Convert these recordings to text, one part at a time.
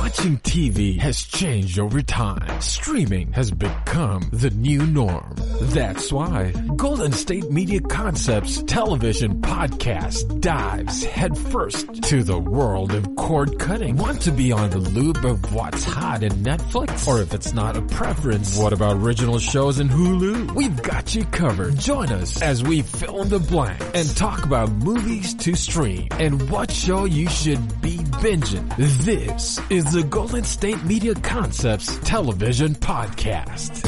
Watching TV has changed over time. Streaming has become the new norm. That's why Golden State Media Concepts television podcast dives headfirst to the world of cord cutting. Want to be on the loop of what's hot in Netflix? Or if it's not a preference, what about original shows in Hulu? We've got you covered. Join us as we fill in the blank and talk about movies to stream and what show you should be binging. This is the Golden State Media Concepts television podcast.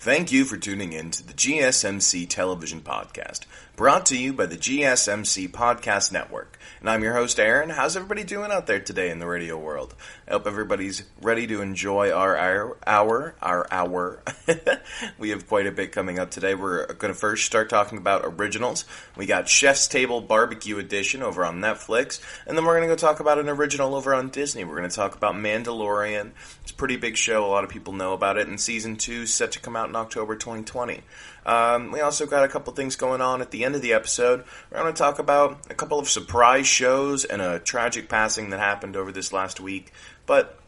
Thank you for tuning in to the GSMC television podcast, brought to you by the GSMC Podcast Network. And I'm your host, Aaron. How's everybody doing out there today in the radio world? I hope everybody's ready to enjoy our hour. We have quite a bit coming up today. We're going to first start talking about originals. We got Chef's Table Barbecue Edition over on Netflix, and then we're going to go talk about an original over on Disney. We're going to talk about Mandalorian. It's a pretty big show. A lot of people know about it, and Season 2 is set to come out in October 2020. We also got a couple things going on at the end of the episode. We're going to talk about a couple of surprise shows and a tragic passing that happened over this last week. But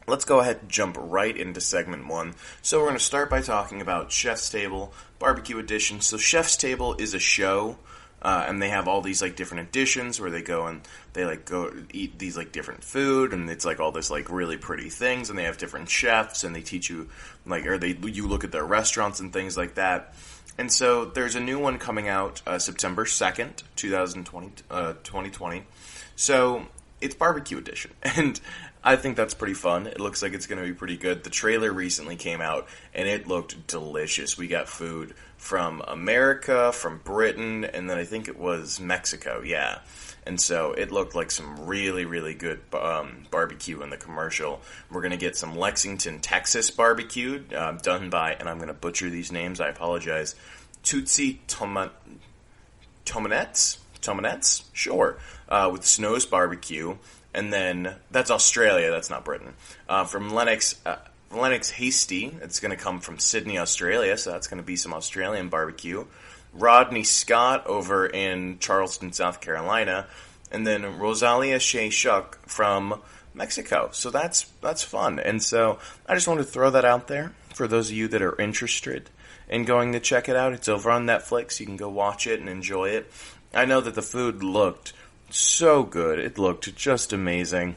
let's go ahead and jump right into segment one. So we're going to start by talking about Chef's Table Barbecue Edition. So Chef's Table is a show, and they have all these like different editions where they go and they like go eat these like different food, and it's like all this like really pretty things, and they have different chefs, and they teach you like, or you look at their restaurants and things like that. And so there's a new one coming out September 2nd, 2020. So it's Barbecue Edition, and I think that's pretty fun. It looks like it's going to be pretty good. The trailer recently came out, and it looked delicious. We got food from America, from Britain, and then I think it was Mexico, yeah. And so it looked like some really, really good barbecue in the commercial. We're going to get some Lexington, Texas barbecue done by, and I'm going to butcher these names, I apologize, Tootsie Tomanettes? Sure. With Snow's Barbecue. And then, that's Australia, that's not Britain. From Lennox Hasty, it's going to come from Sydney, Australia, so that's going to be some Australian barbecue. Rodney Scott over in Charleston, South Carolina. And then Rosalia Shea Shuck from Mexico. So that's fun. And so I just wanted to throw that out there for those of you that are interested in going to check it out. It's over on Netflix. You can go watch it and enjoy it. I know that the food looked so good. It looked just amazing.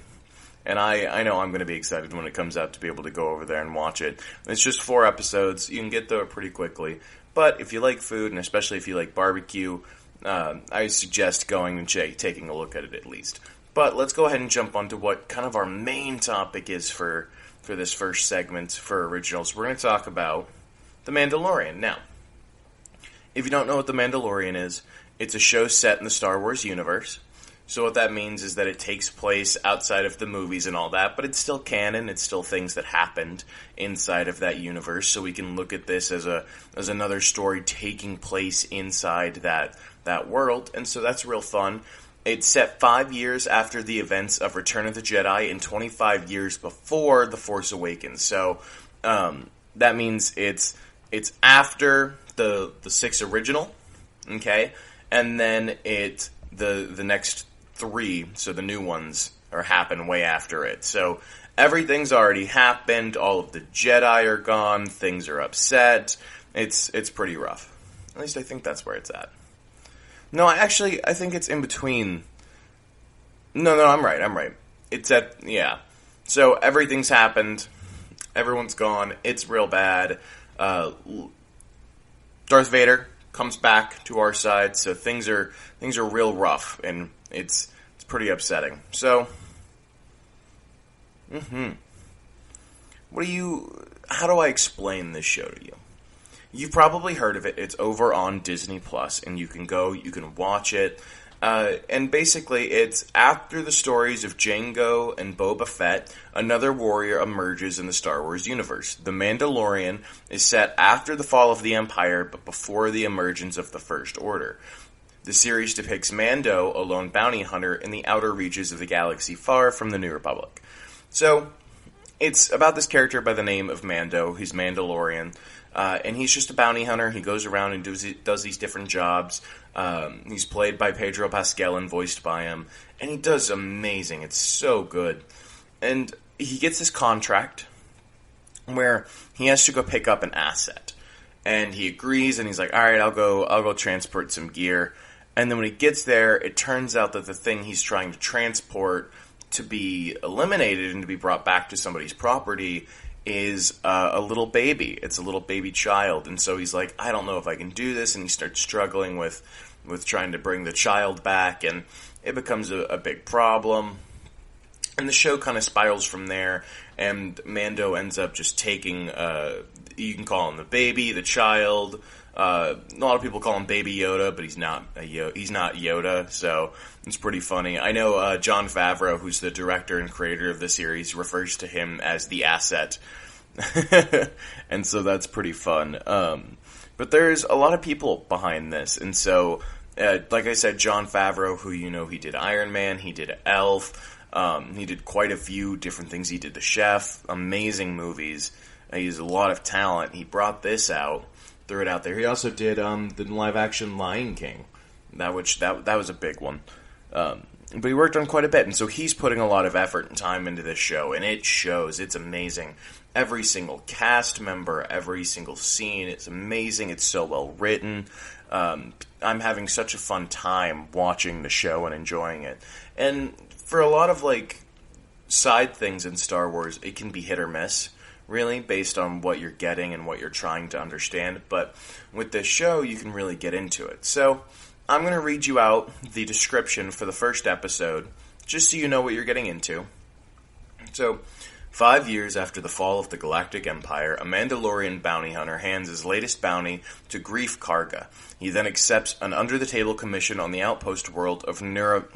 And I know I'm going to be excited when it comes out to be able to go over there and watch it. It's just 4 episodes. You can get through it pretty quickly. But if you like food, and especially if you like barbecue, I suggest going and taking a look at it at least. But let's go ahead and jump onto what kind of our main topic is for this first segment for originals. We're going to talk about The Mandalorian. Now, if you don't know what The Mandalorian is, it's a show set in the Star Wars universe. So what that means is that it takes place outside of the movies and all that, but it's still canon. It's still things that happened inside of that universe. So we can look at this as another story taking place inside that world. And so that's real fun. It's set 5 years after the events of Return of the Jedi and 25 years before The Force Awakens. So that means it's after the 6 original, okay, and then the next 3, so the new ones, happen way after it. So everything's already happened. All of the Jedi are gone. Things are upset. It's pretty rough. At least I think that's where it's at. No, I think it's in between. No, I'm right. It's yeah. So everything's happened. Everyone's gone. It's real bad. Darth Vader comes back to our side, so things are real rough, and it's pretty upsetting. So, how do I explain this show to you? You've probably heard of it. It's over on Disney Plus, and you can watch it. And basically, it's after the stories of Jango and Boba Fett, another warrior emerges in the Star Wars universe. The Mandalorian is set after the fall of the Empire, but before the emergence of the First Order. The series depicts Mando, a lone bounty hunter, in the outer reaches of the galaxy far from the New Republic. So, it's about this character by the name of Mando. He's Mandalorian. And he's just a bounty hunter. He goes around and does these different jobs. He's played by Pedro Pascal and voiced by him. And he does amazing. It's so good. And he gets this contract where he has to go pick up an asset. And he agrees, and he's like, alright, I'll go transport some gear. And then when he gets there, it turns out that the thing he's trying to transport to be eliminated and to be brought back to somebody's property is a little baby. It's a little baby child. And so he's like, I don't know if I can do this. And he starts struggling with trying to bring the child back. And it becomes a big problem. And the show kind of spirals from there. And Mando ends up just taking, you can call him the baby, the child. A lot of people call him Baby Yoda, but he's not Yoda, so it's pretty funny. I know Jon Favreau, who's the director and creator of the series, refers to him as the asset, and so that's pretty fun. But there's a lot of people behind this, and so, like I said, Jon Favreau, who he did Iron Man, he did Elf, he did quite a few different things. He did The Chef, amazing movies. He has a lot of talent. He brought this out. Threw it out there. He also did the live-action Lion King. That was a big one. But he worked on quite a bit, and so he's putting a lot of effort and time into this show, and it shows. It's amazing. Every single cast member, every single scene, it's amazing. It's so well written. I'm having such a fun time watching the show and enjoying it. And for a lot of, side things in Star Wars, it can be hit or miss, really, based on what you're getting and what you're trying to understand. But with this show, you can really get into it. So, I'm going to read you out the description for the first episode, just so you know what you're getting into. So, 5 years after the fall of the Galactic Empire, a Mandalorian bounty hunter hands his latest bounty to Grief Karga. He then accepts an under-the-table commission on the outpost world of Navru?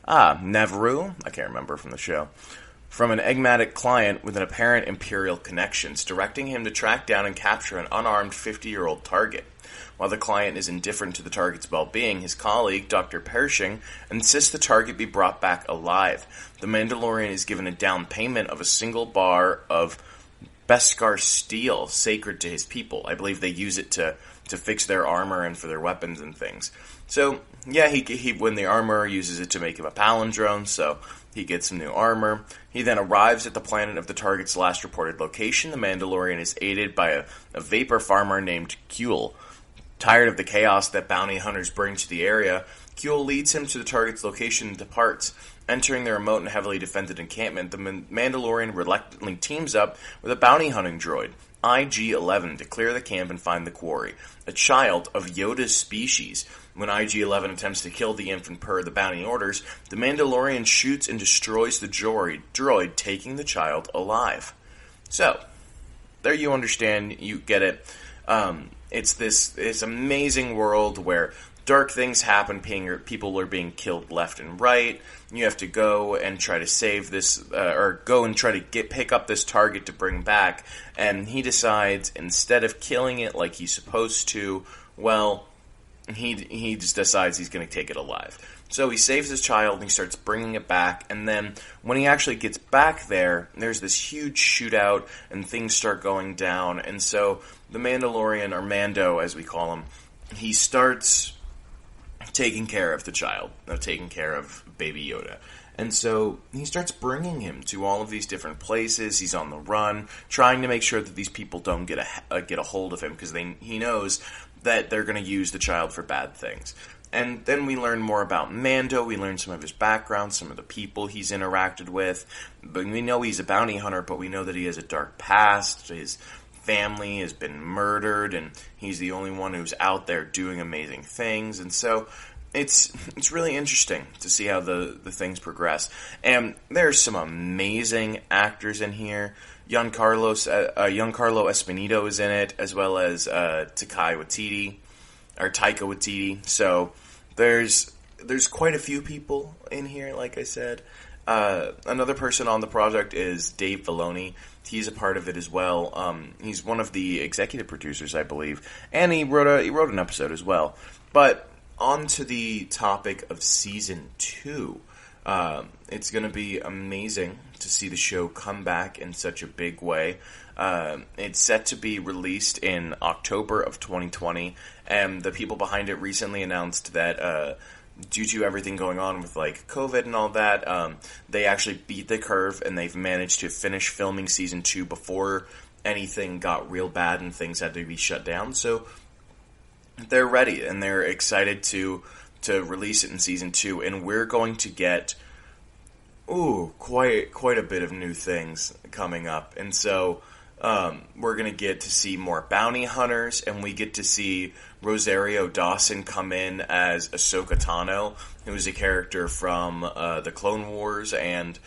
I can't remember from the show. From an enigmatic client with an apparent Imperial connections, directing him to track down and capture an unarmed 50-year-old target. While the client is indifferent to the target's well-being, his colleague, Dr. Pershing, insists the target be brought back alive. The Mandalorian is given a down payment of a single bar of Beskar steel, sacred to his people. I believe they use it to fix their armor and for their weapons and things. So, yeah, he when the armor uses it to make him a palindrome, so he gets some new armor. He then arrives at the planet of the target's last reported location. The Mandalorian is aided by a vapor farmer named Kuel. Tired of the chaos that bounty hunters bring to the area, Kuel leads him to the target's location and departs. Entering the remote and heavily defended encampment, the Mandalorian reluctantly teams up with a bounty hunting droid, IG-11, to clear the camp and find the quarry, a child of Yoda's species. When IG-11 attempts to kill the infant per the bounty orders, the Mandalorian shoots and destroys the droid, taking the child alive. So, there you understand, you get it. It's this amazing world where dark things happen, people are being killed left and right. You have to go and try to save this, or go and try to pick up this target to bring back. And he decides, instead of killing it like he's supposed to, well, he just decides he's going to take it alive. So he saves his child and he starts bringing it back. And then when he actually gets back there, there's this huge shootout and things start going down. And so the Mandalorian, or Mando as we call him, he starts taking care of the child, taking care of Baby Yoda. And so he starts bringing him to all of these different places. He's on the run, trying to make sure that these people don't get a hold of him, because he knows that they're going to use the child for bad things. And then we learn more about Mando. We learn some of his background, some of the people he's interacted with. But we know he's a bounty hunter, but we know that he has a dark past. His family has been murdered, and he's the only one who's out there doing amazing things. And so it's really interesting to see how the things progress. And there's some amazing actors in here. Giancarlo Esposito is in it, as well as Taika Waititi. So there's quite a few people in here, like I said. Another person on the project is Dave Filoni. He's a part of it as well. He's one of the executive producers, I believe, and he wrote an episode as well. But on to the topic of season 2. It's going to be amazing to see the show come back in such a big way. It's set to be released in October of 2020, and the people behind it recently announced that due to everything going on with like COVID and all that, they actually beat the curve and they've managed to finish filming season 2 before anything got real bad and things had to be shut down. So they're ready and they're excited to release it in season 2, and we're going to get quite a bit of new things coming up. And so we're going to get to see more bounty hunters, and we get to see Rosario Dawson come in as Ahsoka Tano, who is a character from the Clone Wars, and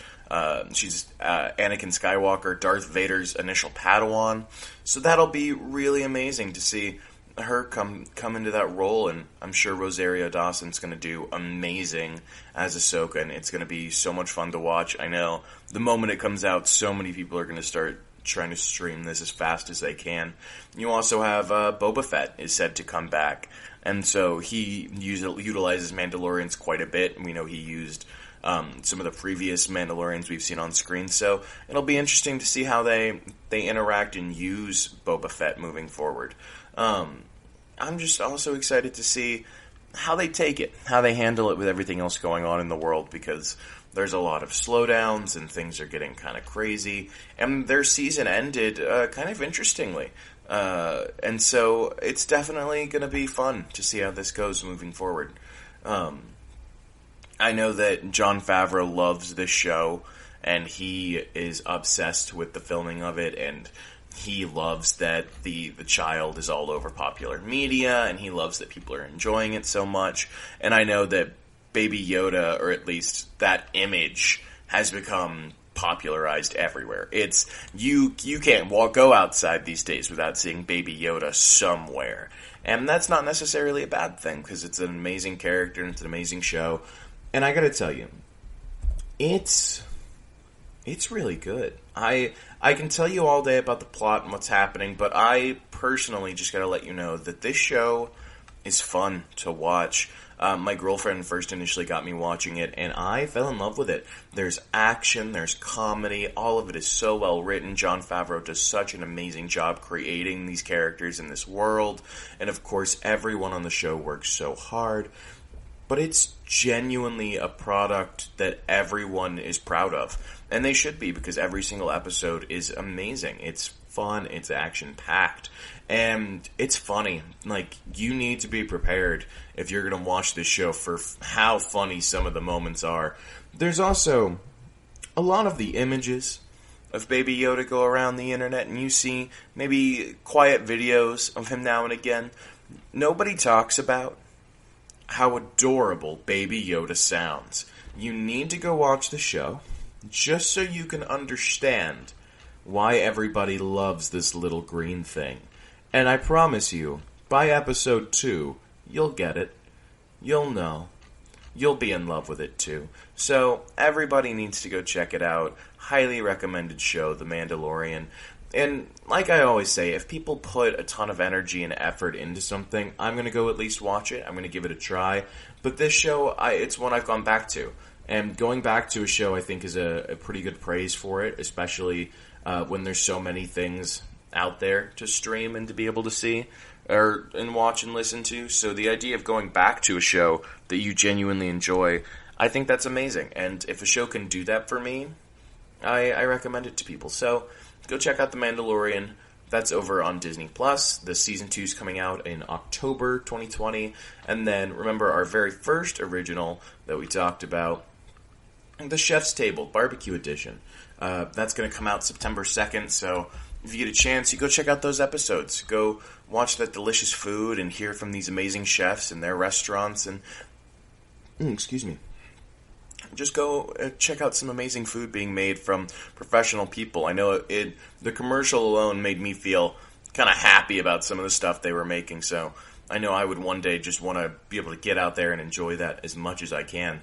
she's Anakin Skywalker, Darth Vader's initial Padawan. So that'll be really amazing to see her come into that role, and I'm sure Rosario Dawson's going to do amazing as Ahsoka, and it's going to be so much fun to watch. I know the moment it comes out, so many people are going to start trying to stream this as fast as they can. You also have Boba Fett is said to come back, and so he utilizes Mandalorians quite a bit. We know he used some of the previous Mandalorians we've seen on screen, so it'll be interesting to see how they interact and use Boba Fett moving forward. I'm just also excited to see how they take it, how they handle it with everything else going on in the world, because there's a lot of slowdowns and things are getting kind of crazy, and their season ended kind of interestingly. And so it's definitely going to be fun to see how this goes moving forward. I know that Jon Favreau loves this show, and he is obsessed with the filming of it, and he loves that the child is all over popular media, and he loves that people are enjoying it so much. And I know that Baby Yoda, or at least that image, has become popularized everywhere. It's you can't go outside these days without seeing Baby Yoda somewhere. And that's not necessarily a bad thing, because it's an amazing character and it's an amazing show. And I gotta tell you, it's really good. I can tell you all day about the plot and what's happening, but I personally just gotta let you know that this show is fun to watch. My girlfriend first initially got me watching it, and I fell in love with it. There's action, there's comedy, all of it is so well written. Jon Favreau does such an amazing job creating these characters in this world, and of course everyone on the show works so hard. But it's genuinely a product that everyone is proud of. And they should be, because every single episode is amazing. It's fun, it's action-packed, and it's funny. Like, you need to be prepared if you're going to watch this show for how funny some of the moments are. There's also a lot of the images of Baby Yoda go around the internet, and you see maybe quiet videos of him now and again. Nobody talks about how adorable Baby Yoda sounds. You need to go watch the show just so you can understand why everybody loves this little green thing. And I promise you, by episode 2, you'll get it. You'll know. You'll be in love with it too. So everybody needs to go check it out. Highly recommended show, The Mandalorian. And like I always say, if people put a ton of energy and effort into something, I'm going to go at least watch it. I'm going to give it a try. But this show, it's one I've gone back to. And going back to a show, I think, is a pretty good praise for it, especially when there's so many things out there to stream and to be able to see and watch and listen to. So the idea of going back to a show that you genuinely enjoy, I think that's amazing. And if a show can do that for me, I recommend it to people. So go check out The Mandalorian. That's over on Disney+. The Season 2 is coming out in October 2020. And then, remember, our very first original that we talked about, The Chef's Table, Barbecue Edition. That's going to come out September 2nd, so if you get a chance, you go check out those episodes. Go watch that delicious food and hear from these amazing chefs and their restaurants. And just go check out some amazing food being made from professional people. I know the commercial alone made me feel kind of happy about some of the stuff they were making, so I know I would one day just want to be able to get out there and enjoy that as much as I can.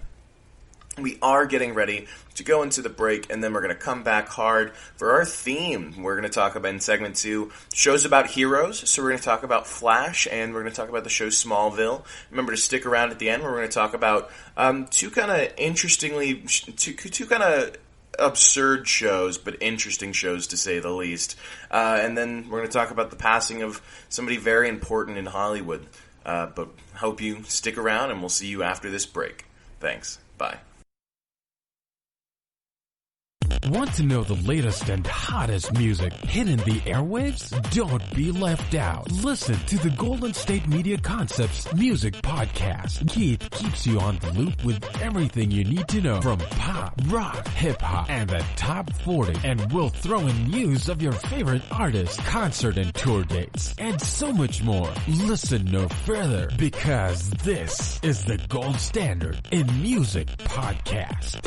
We are getting ready to go into the break, and then we're going to come back hard for our theme. We're going to talk about, in segment 2, shows about heroes. So we're going to talk about Flash, and we're going to talk about the show Smallville. Remember to stick around at the end, where we're going to talk about two kind of absurd shows, but interesting shows to say the least. And then we're going to talk about the passing of somebody very important in Hollywood. But hope you stick around, and we'll see you after this break. Thanks. Bye. Want to know the latest and hottest music hitting the airwaves? Don't be left out. Listen to the Golden State Media Concepts Music Podcast. Keith keeps you on the loop with everything you need to know from pop, rock, hip-hop, and the top 40. And we'll throw in news of your favorite artists, concert and tour dates, and so much more. Listen no further, because this is the gold standard in music podcast.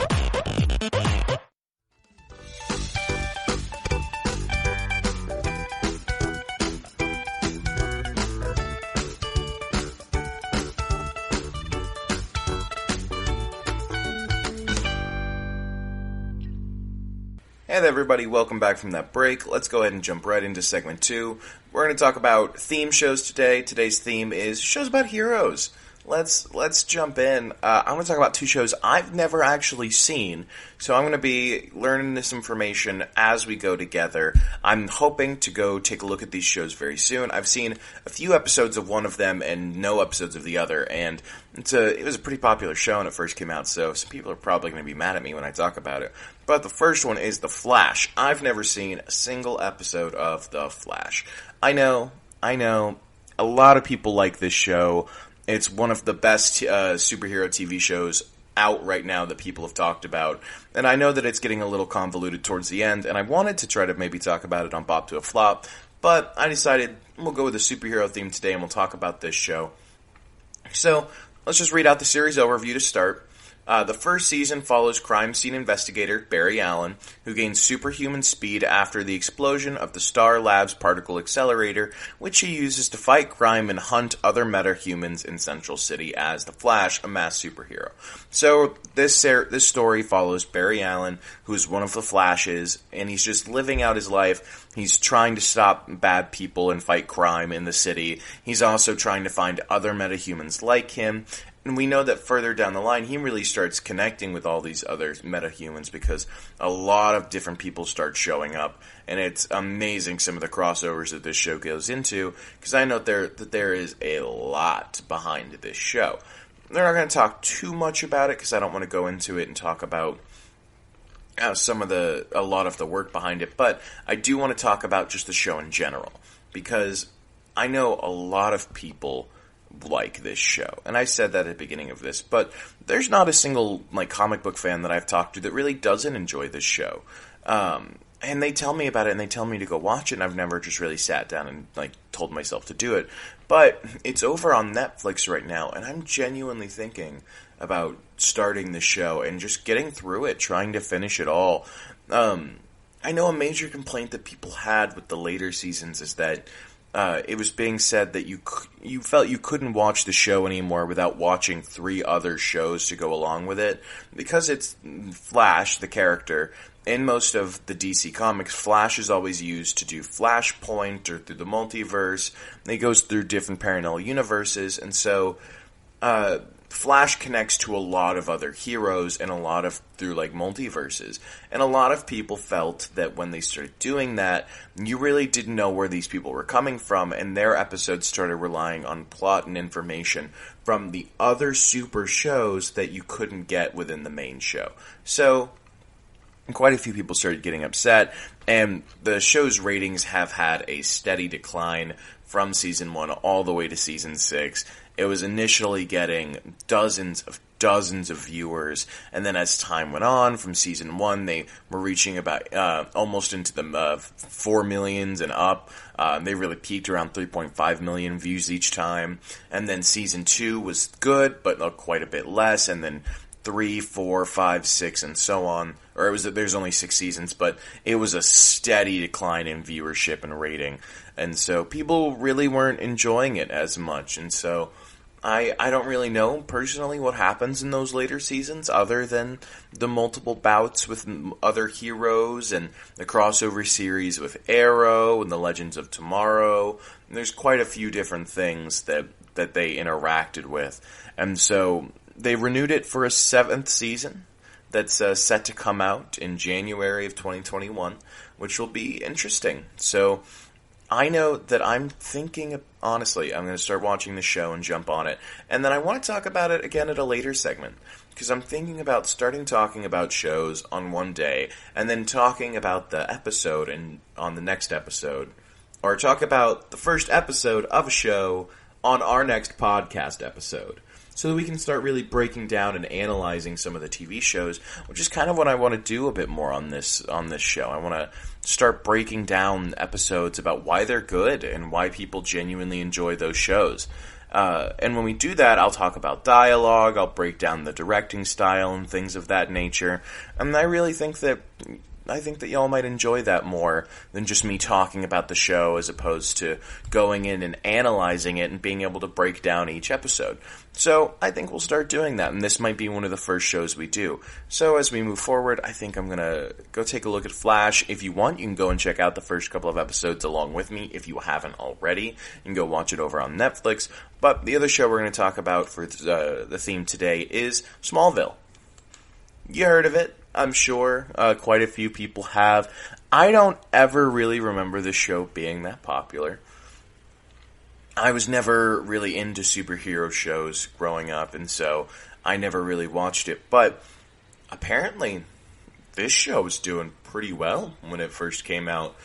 Hey there, everybody. Welcome back from that break. Let's go ahead and jump right into segment 2. We're going to talk about theme shows today. Today's theme is shows about heroes. Let's jump in. I'm going to talk about 2 shows I've never actually seen, so I'm going to be learning this information as we go together. I'm hoping to go take a look at these shows very soon. I've seen a few episodes of one of them and no episodes of the other, and it was a pretty popular show when it first came out, so some people are probably going to be mad at me when I talk about it. But the first one is The Flash. I've never seen a single episode of The Flash. I know, a lot of people like this show. It's one of the best superhero TV shows out right now that people have talked about. And I know that it's getting a little convoluted towards the end, and I wanted to try to maybe talk about it on Bop to a Flop, but I decided we'll go with a superhero theme today and we'll talk about this show. So, let's just read out the series overview to start. The first season follows crime scene investigator Barry Allen, who gains superhuman speed after the explosion of the Star Labs particle accelerator, which he uses to fight crime and hunt other metahumans in Central City as the Flash, a mass superhero. So this story follows Barry Allen, who is one of the Flashes, and he's just living out his life. He's trying to stop bad people and fight crime in the city. He's also trying to find other metahumans like him. And we know that further down the line, he really starts connecting with all these other metahumans because a lot of different people start showing up. And it's amazing some of the crossovers that this show goes into, because I know that there is a lot behind this show. They're not going to talk too much about it because I don't want to go into it and talk about a lot of the work behind it. But I do want to talk about just the show in general, because I know a lot of people like this show. And I said that at the beginning of this, but there's not a single comic book fan that I've talked to that really doesn't enjoy this show. And they tell me about it and they tell me to go watch it, and I've never just really sat down and told myself to do it. But it's over on Netflix right now, and I'm genuinely thinking about starting the show and just getting through it, trying to finish it all. I know a major complaint that people had with the later seasons is that it was being said that you felt you couldn't watch the show anymore without watching 3 other shows to go along with it. Because it's Flash, the character, in most of the DC comics, Flash is always used to do Flashpoint or through the multiverse. It goes through different parallel universes, and so Flash connects to a lot of other heroes and a lot of through multiverses. And a lot of people felt that when they started doing that, you really didn't know where these people were coming from, and their episodes started relying on plot and information from the other super shows that you couldn't get within the main show. So quite a few people started getting upset, and the show's ratings have had a steady decline from season 1 all the way to season 6. It was initially getting dozens of viewers, and then as time went on, from season 1, they were reaching about almost into the 4 millions and up. They really peaked around 3.5 million views each time, and then season 2 was good, but quite a bit less, and then 3, 4, 5, 6, and so on. Or there's only 6 seasons, but it was a steady decline in viewership and rating. And so people really weren't enjoying it as much. And so I don't really know personally what happens in those later seasons other than the multiple bouts with other heroes and the crossover series with Arrow and the Legends of Tomorrow. And there's quite a few different things that they interacted with. And so they renewed it for a 7th season that's set to come out in January of 2021, which will be interesting. So I know that I'm thinking, honestly, I'm going to start watching the show and jump on it. And then I want to talk about it again at a later segment. Because I'm thinking about starting talking about shows on one day, and then talking about the episode on the next episode. Or talk about the first episode of a show on our next podcast episode. So that we can start really breaking down and analyzing some of the TV shows, which is kind of what I want to do a bit more on this show. I want to start breaking down episodes about why they're good and why people genuinely enjoy those shows. And when we do that, I'll talk about dialogue, I'll break down the directing style and things of that nature. And I really think that y'all might enjoy that more than just me talking about the show as opposed to going in and analyzing it and being able to break down each episode. So I think we'll start doing that, and this might be one of the first shows we do. So as we move forward, I think I'm going to go take a look at Flash. If you want, you can go and check out the first couple of episodes along with me if you haven't already. You can go watch it over on Netflix. But the other show we're going to talk about for the theme today is Smallville. You heard of it, I'm sure. Quite a few people have. I don't ever really remember this show being that popular. I was never really into superhero shows growing up, and so I never really watched it. But apparently, this show was doing pretty well when it first came out.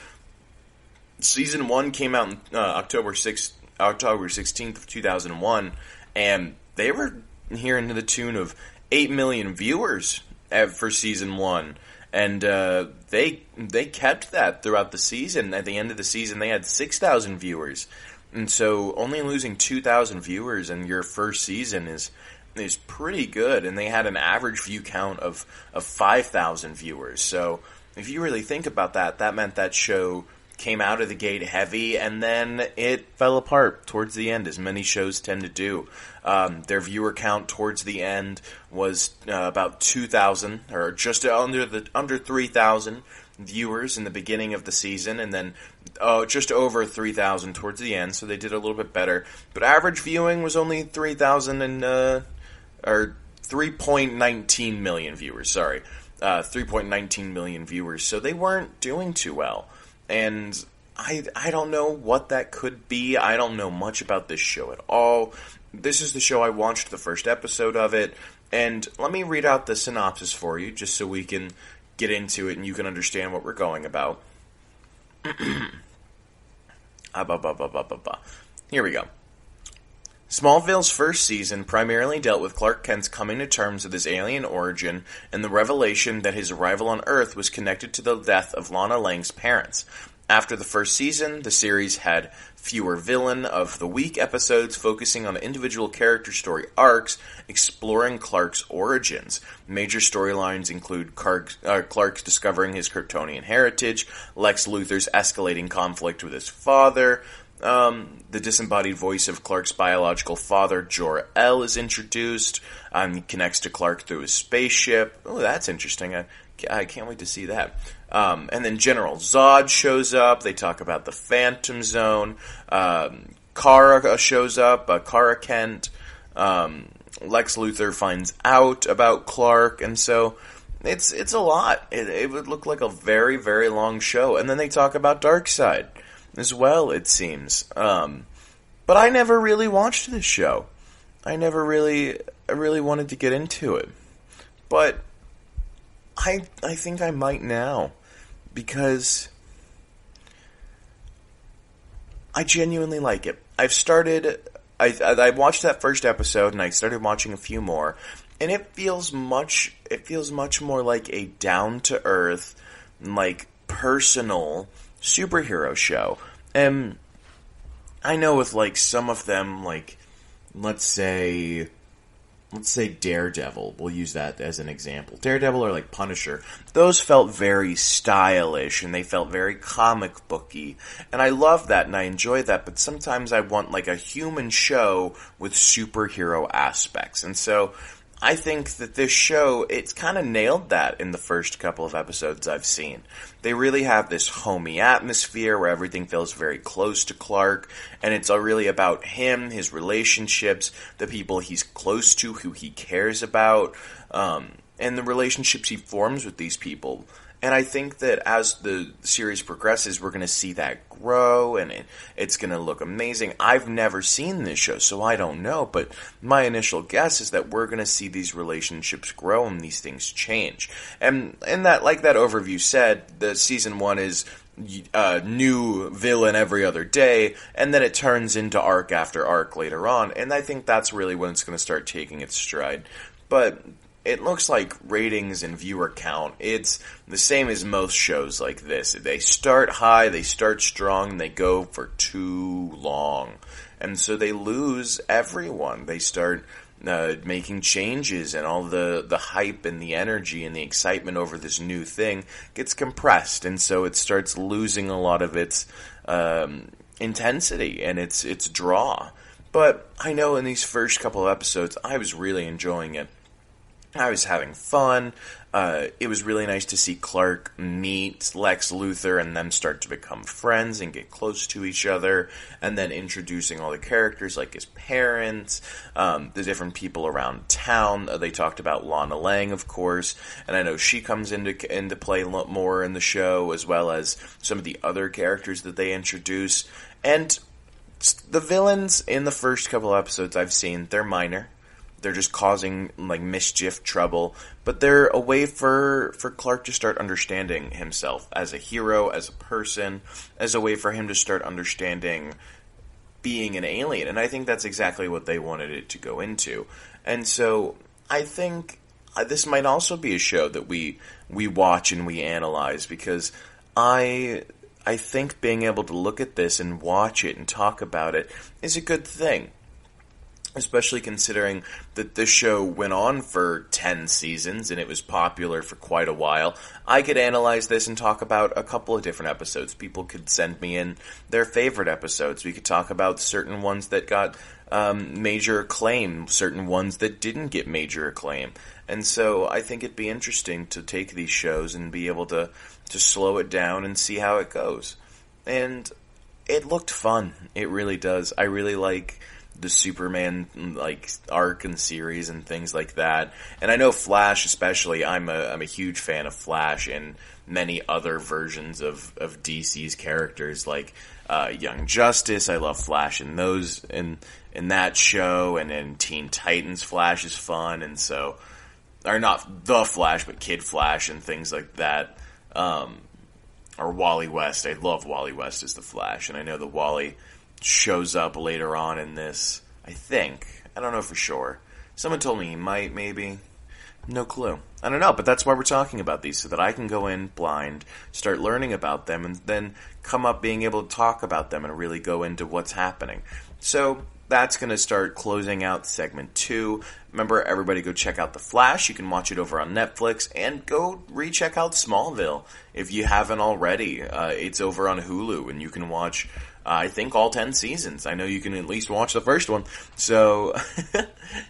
Season 1 came out on October 16th of 2001, and they were hearing to the tune of 8 million viewers for Season 1. And they kept that throughout the season. At the end of the season, they had 6,000 viewers. And so only losing 2,000 viewers in your first season is pretty good. And they had an average view count of 5,000 viewers. So if you really think about that, that meant that show came out of the gate heavy, and then it fell apart towards the end, as many shows tend to do. Their viewer count towards the end was about 2,000, or just under 3,000 viewers in the beginning of the season, and then just over 3,000 towards the end, so they did a little bit better. But average viewing was only 3,000 or 3.19 million viewers, sorry. 3.19 million viewers, so they weren't doing too well. And I don't know what that could be. I don't know much about this show at all. This is the show I watched the first episode of it, and let me read out the synopsis for you, just so we can get into it and you can understand what we're going about. Here we go. Smallville's first season primarily dealt with Clark Kent's coming to terms with his alien origin and the revelation that his arrival on Earth was connected to the death of Lana Lang's parents. After the first season, the series had fewer villain of the week episodes focusing on individual character story arcs exploring Clark's origins. Major storylines include Clark discovering his Kryptonian heritage, Lex Luthor's escalating conflict with his father, the disembodied voice of Clark's biological father, Jor-El, is introduced. He connects to Clark through his spaceship. Oh, that's interesting. I can't wait to see that. And then General Zod shows up. They talk about the Phantom Zone. Kara shows up. Kara Kent. Lex Luthor finds out about Clark, and so it's a lot. It would look like a very, very long show. And then they talk about Darkseid as well, it seems. But I never really watched this show. I really wanted to get into it. But I think I might now, because I genuinely like it. I watched that first episode, and I started watching a few more, and it feels much more like a down-to-earth, like, personal superhero show. And I know with, like, some of them, like, let's say let's say Daredevil, we'll use that as an example. Daredevil or like Punisher, those felt very stylish and they felt very comic booky. And I love that and I enjoy that, but sometimes I want like a human show with superhero aspects. And so I think that this show, it's kind of nailed that in the first couple of episodes I've seen. They really have this homey atmosphere where everything feels very close to Clark, and it's really about him, his relationships, the people he's close to, who he cares about, and the relationships he forms with these people. And I think that as the series progresses, we're going to see that grow, and it's going to look amazing. I've never seen this show, so I don't know, but my initial guess is that we're going to see these relationships grow and these things change. And that, like that overview said, the season 1 is new villain every other day, and then it turns into arc after arc later on, and I think that's really when it's going to start taking its stride. But it looks like ratings and viewer count, it's the same as most shows like this. They start high, they start strong, and they go for too long. And so they lose everyone. They start making changes, and all the hype and the energy and the excitement over this new thing gets compressed. And so it starts losing a lot of its intensity and its draw. But I know in these first couple of episodes, I was really enjoying it. I was having fun. It was really nice to see Clark meet Lex Luthor and them start to become friends and get close to each other, and then introducing all the characters like his parents, the different people around town. They talked about Lana Lang, of course, and I know she comes into play a lot more in the show, as well as some of the other characters that they introduce. And the villains in the first couple episodes I've seen, they're minor. They're just causing, like, mischief, trouble. But they're a way for Clark to start understanding himself as a hero, as a person, as a way for him to start understanding being an alien. And I think that's exactly what they wanted it to go into. And so I think this might also be a show that we watch and we analyze, because I think being able to look at this and watch it and talk about it is a good thing. Especially considering that this show went on for 10 seasons and it was popular for quite a while. I could analyze this and talk about a couple of different episodes. People could send me in their favorite episodes. We could talk about certain ones that got major acclaim, certain ones that didn't get major acclaim. And so I think it'd be interesting to take these shows and be able to slow it down and see how it goes. And it looked fun. It really does. I really like the Superman like arc and series and things like that. And I know Flash especially, I'm a huge fan of Flash and many other versions of DC's characters like Young Justice. I love Flash in those in that show, and in Teen Titans Flash is fun, and so, or not the Flash but Kid Flash and things like that. Or Wally West. I love Wally West as the Flash, and I know that Wally shows up later on in this, I think. I don't know for sure. Someone told me he might, maybe. No clue. I don't know, but that's why we're talking about these, so that I can go in blind, start learning about them, and then come up being able to talk about them and really go into what's happening. So that's going to start closing out segment 2. Remember, everybody go check out The Flash. You can watch it over on Netflix, and go recheck out Smallville if you haven't already. It's over on Hulu, and you can watch, I think, all 10 seasons. I know you can at least watch the first one. So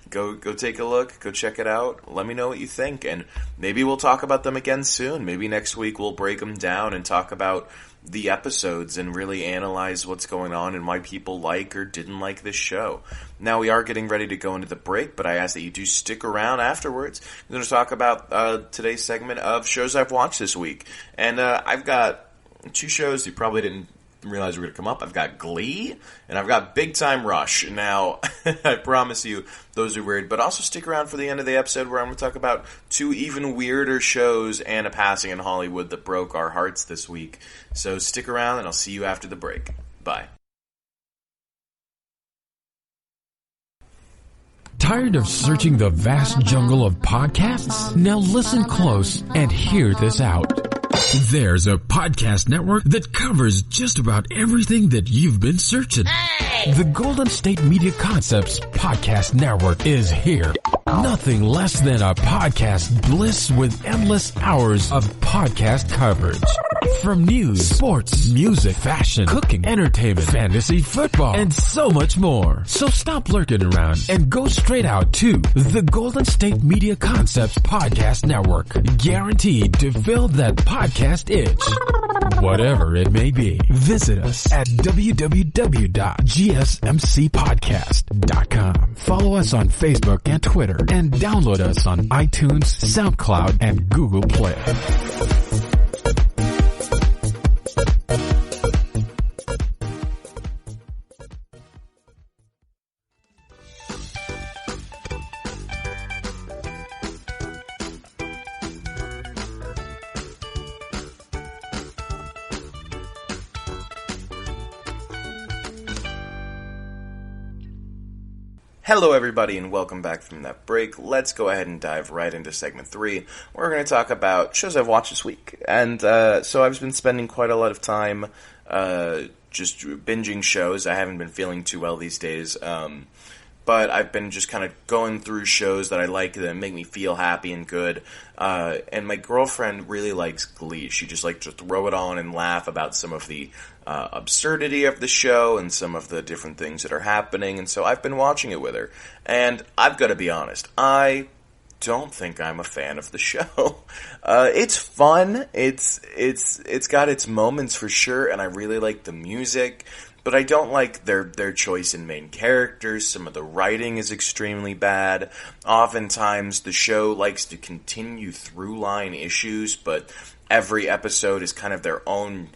go take a look. Go check it out. Let me know what you think. And maybe we'll talk about them again soon. Maybe next week we'll break them down and talk about the episodes and really analyze what's going on and why people like or didn't like this show. Now, we are getting ready to go into the break, but I ask that you do stick around afterwards. I'm going to talk about today's segment of shows I've watched this week. And I've got 2 shows you probably didn't realize were going to come up. I've got Glee, and I've got Big Time Rush. Now, I promise you, those are weird, but also stick around for the end of the episode where I'm going to talk about 2 even weirder shows and a passing in Hollywood that broke our hearts this week. So stick around, and I'll see you after the break. Bye. Tired of searching the vast jungle of podcasts? Now listen close and hear this out. There's a podcast network that covers just about everything that you've been searching. Hey! The Golden State Media Concepts Podcast Network is here. Nothing less than a podcast bliss with endless hours of podcast coverage. From news, sports, music, fashion, cooking, entertainment, fantasy, football, and so much more. So stop lurking around and go straight out to the Golden State Media Concepts Podcast Network. Guaranteed to fill that podcast itch. Whatever it may be. Visit us at www.gsmcpodcast.com. Follow us on Facebook and Twitter, and download us on iTunes, SoundCloud, and Google Play. Hello everybody and welcome back from that break. Let's go ahead and dive right into segment 3. We're going to talk about shows I've watched this week. And so I've been spending quite a lot of time just binging shows. I haven't been feeling too well these days. But I've been just kind of going through shows that I like that make me feel happy and good. And my girlfriend really likes Glee. She just likes to throw it on and laugh about some of the absurdity of the show and some of the different things that are happening. And so I've been watching it with her. And I've got to be honest, I don't think I'm a fan of the show. It's fun. It's got its moments for sure, and I really like the music. But I don't like their choice in main characters. Some of the writing is extremely bad. Oftentimes, the show likes to continue through-line issues, but every episode is kind of their own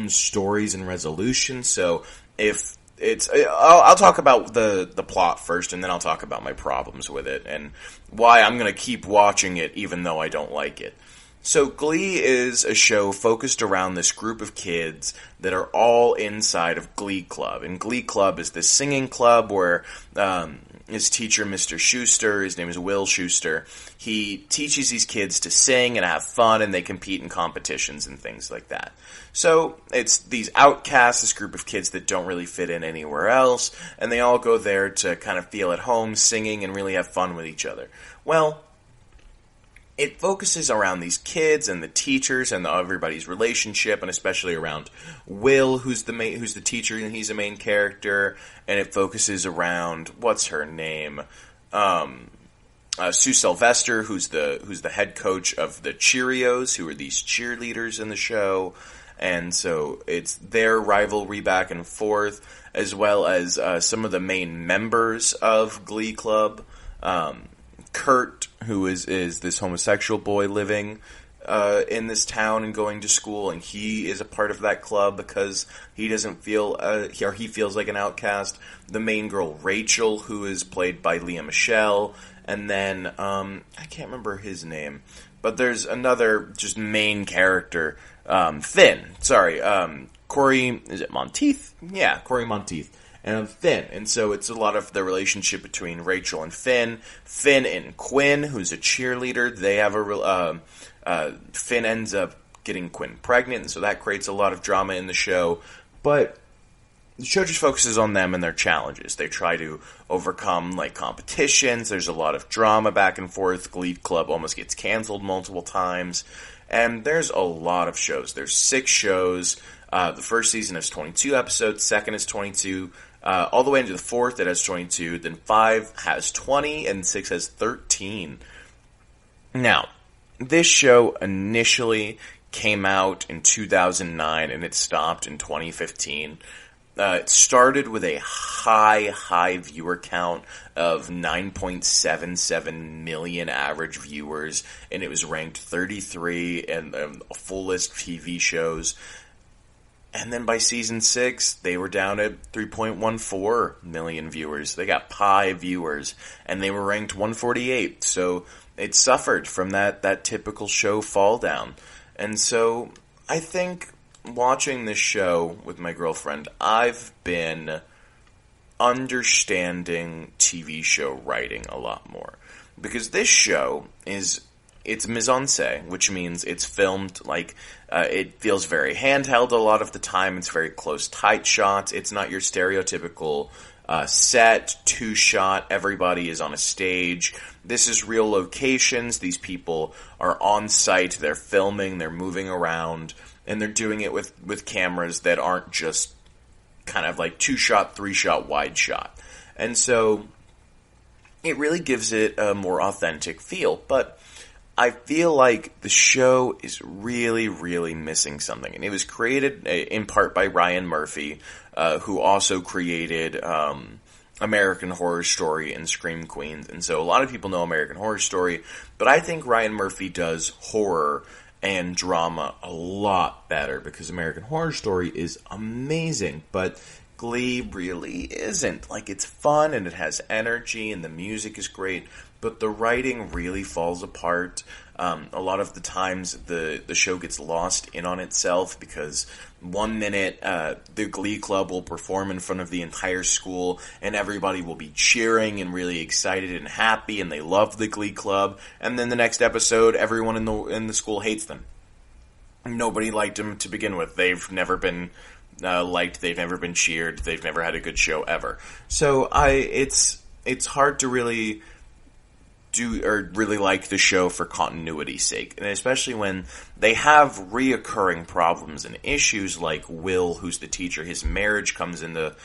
stories and resolutions. So if it's, I'll talk about the plot first, and then I'll talk about my problems with it and why I'm going to keep watching it even though I don't like it. So Glee is a show focused around this group of kids that are all inside of Glee Club. And Glee Club is this singing club where his teacher, Mr. Schuster, his name is Will Schuster, he teaches these kids to sing and have fun, and they compete in competitions and things like that. So it's these outcasts, this group of kids that don't really fit in anywhere else, and they all go there to kind of feel at home singing and really have fun with each other. Well, it focuses around these kids and the teachers and everybody's relationship, and especially around Will, who's the teacher, and he's a main character. And it focuses around, what's her name, Sue Sylvester, who's the head coach of the Cheerios, who are these cheerleaders in the show. And so it's their rivalry back and forth, as well as some of the main members of Glee Club. Kurt, who is this homosexual boy living in this town and going to school, and he is a part of that club because he doesn't feel, or he feels like an outcast. The main girl, Rachel, who is played by Leah Michele, and then, I can't remember his name, but there's another just main character, Finn, Corey, is it Monteith? Yeah, Corey Monteith. And Finn. And so it's a lot of the relationship between Rachel and Finn. Finn and Quinn, who's a cheerleader. They have Finn ends up getting Quinn pregnant, and so that creates a lot of drama in the show. But the show just focuses on them and their challenges. They try to overcome, competitions. There's a lot of drama back and forth. Glee Club almost gets canceled multiple times. And there's a lot of shows. There's 6 shows. The first season has 22 episodes. Second is 22. All the way into the 4th, it has 22. Then 5 has 20, and 6 has 13. Now, this show initially came out in 2009, and it stopped in 2015. It started with a high viewer count of 9.77 million average viewers, and it was ranked 33 in the full list TV shows. And then by season 6, they were down at 3.14 million viewers. They got pie viewers, and they were ranked 148. So it suffered from that typical show fall down. And so I think watching this show with my girlfriend, I've been understanding TV show writing a lot more. Because this show it's mise-en-scène, which means it's filmed it feels very handheld a lot of the time. It's very close, tight shots. It's not your stereotypical set, 2-shot, everybody is on a stage. This is real locations. These people are on site, they're filming, they're moving around, and they're doing it with cameras that aren't just kind of like 2-shot, 3-shot, wide shot. And so it really gives it a more authentic feel. But I feel like the show is really, really missing something. And it was created in part by Ryan Murphy, who also created American Horror Story and Scream Queens. And so a lot of people know American Horror Story, but I think Ryan Murphy does horror and drama a lot better, because American Horror Story is amazing, but Glee really isn't. Like, it's fun and it has energy and the music is great, but the writing really falls apart. A lot of the times the show gets lost in on itself, because one minute the Glee Club will perform in front of the entire school and everybody will be cheering and really excited and happy and they love the Glee Club, and then the next episode everyone in the school hates them. Nobody liked them to begin with. They've never been liked, they've never been cheered, they've never had a good show ever. So it's hard to really do or really like the show for continuity's sake, and especially when they have reoccurring problems and issues like Will, who's the teacher. His marriage comes into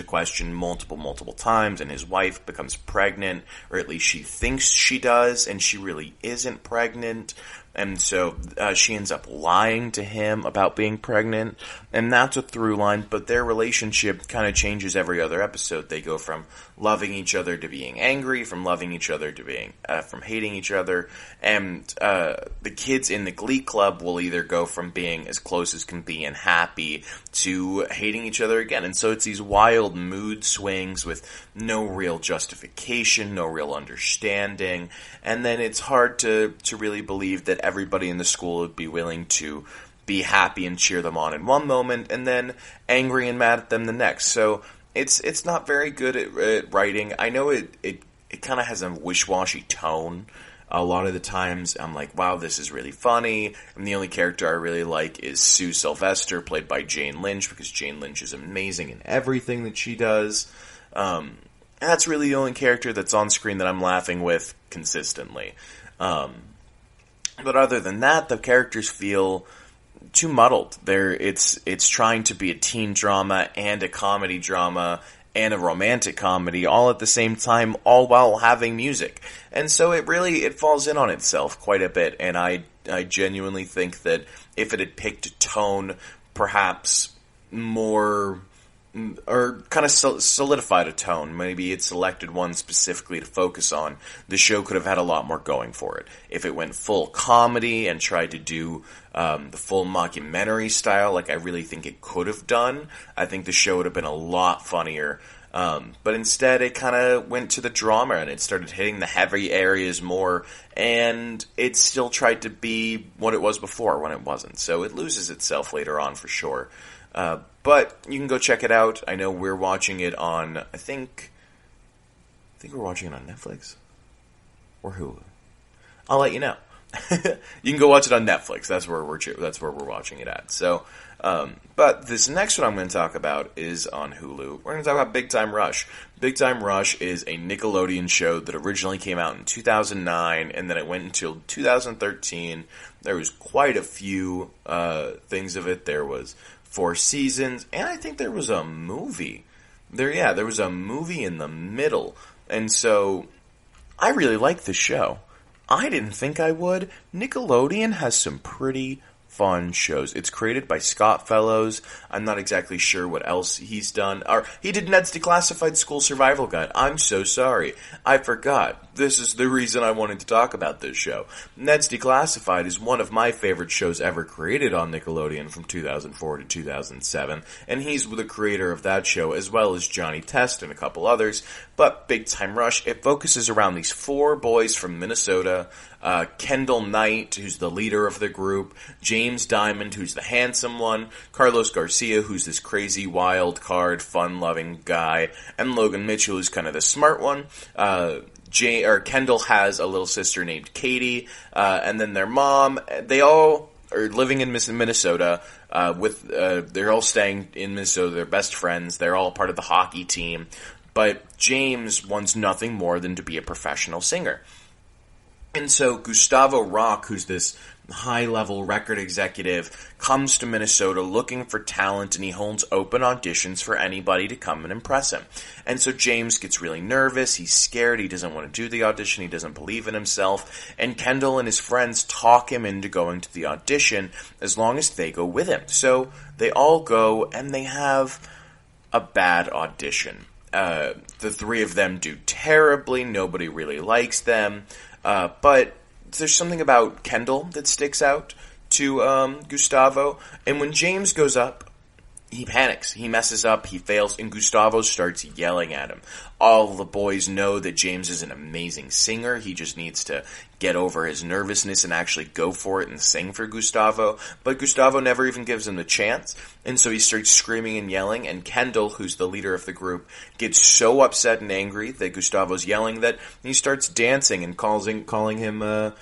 question multiple times, and his wife becomes pregnant, or at least she thinks she does, and she really isn't pregnant. And so she ends up lying to him about being pregnant, and that's a through line, but their relationship kind of changes every other episode. They go from loving each other to being angry, from loving each other to being from hating each other, and the kids in the Glee Club will either go from being as close as can be and happy to hating each other again. And so it's these wild mood swings with no real justification, no real understanding, and then it's hard to really believe that everybody in the school would be willing to be happy and cheer them on in one moment and then angry and mad at them the next. So it's not very good at writing. I know it kind of has a wish-washy tone. A lot of the times I'm like, wow, this is really funny. And the only character I really like is Sue Sylvester, played by Jane Lynch, because Jane Lynch is amazing in everything that she does. And that's really the only character that's on screen that I'm laughing with consistently. But other than that, the characters feel too muddled. It's trying to be a teen drama and a comedy drama and a romantic comedy all at the same time, all while having music. And so it falls in on itself quite a bit, and I genuinely think that if it had picked a tone perhaps more, or kind of solidified a tone, maybe it selected one specifically to focus on, the show could have had a lot more going for it. If it went full comedy and tried to do the full mockumentary style, like I really think it could have done, I think the show would have been a lot funnier. But instead it kind of went to the drama, and it started hitting the heavy areas more, and it still tried to be what it was before when it wasn't. So it loses itself later on for sure. But you can go check it out. I know we're watching it on, I think we're watching it on Netflix or Hulu. I'll let you know. You can go watch it on Netflix. That's where we're watching it at. So, but this next one I'm going to talk about is on Hulu. We're going to talk about Big Time Rush. Big Time Rush is a Nickelodeon show that originally came out in 2009, and then it went until 2013. There was quite a few things of it. There was 4 seasons, and I think there was a movie. There was a movie in the middle. And so I really like the show. I didn't think I would. Nickelodeon has some pretty fun shows. It's created by Scott Fellows. I'm not exactly sure what else he's done. Or he did Ned's Declassified School Survival Guide. I'm so sorry. I forgot. This is the reason I wanted to talk about this show. Ned's Declassified is one of my favorite shows ever created on Nickelodeon from 2004 to 2007, and he's the creator of that show, as well as Johnny Test and a couple others. But Big Time Rush, it focuses around these 4 boys from Minnesota, Kendall Knight, who's the leader of the group, James Diamond, who's the handsome one, Carlos Garcia, who's this crazy, wild card, fun-loving guy, and Logan Mitchell, who's kind of the smart one. Kendall has a little sister named Katie, and then their mom. They all are living in Minnesota. They're all staying in Minnesota. They're best friends. They're all part of the hockey team. but James wants nothing more than to be a professional singer. And so Gustavo Rock, who's this high-level record executive, comes to Minnesota looking for talent, and he holds open auditions for anybody to come and impress him. And so James gets really nervous, he's scared, he doesn't want to do the audition, he doesn't believe in himself, and Kendall and his friends talk him into going to the audition as long as they go with him. So they all go, and they have a bad audition. The three of them do terribly, nobody really likes them, but there's something about Kendall that sticks out to Gustavo, and when James goes up, he panics, he messes up, he fails, and Gustavo starts yelling at him. All the boys know that James is an amazing singer, he just needs to get over his nervousness and actually go for it and sing for Gustavo, but Gustavo never even gives him the chance, and so he starts screaming and yelling, and Kendall, who's the leader of the group, gets so upset and angry that Gustavo's yelling that he starts dancing and calling him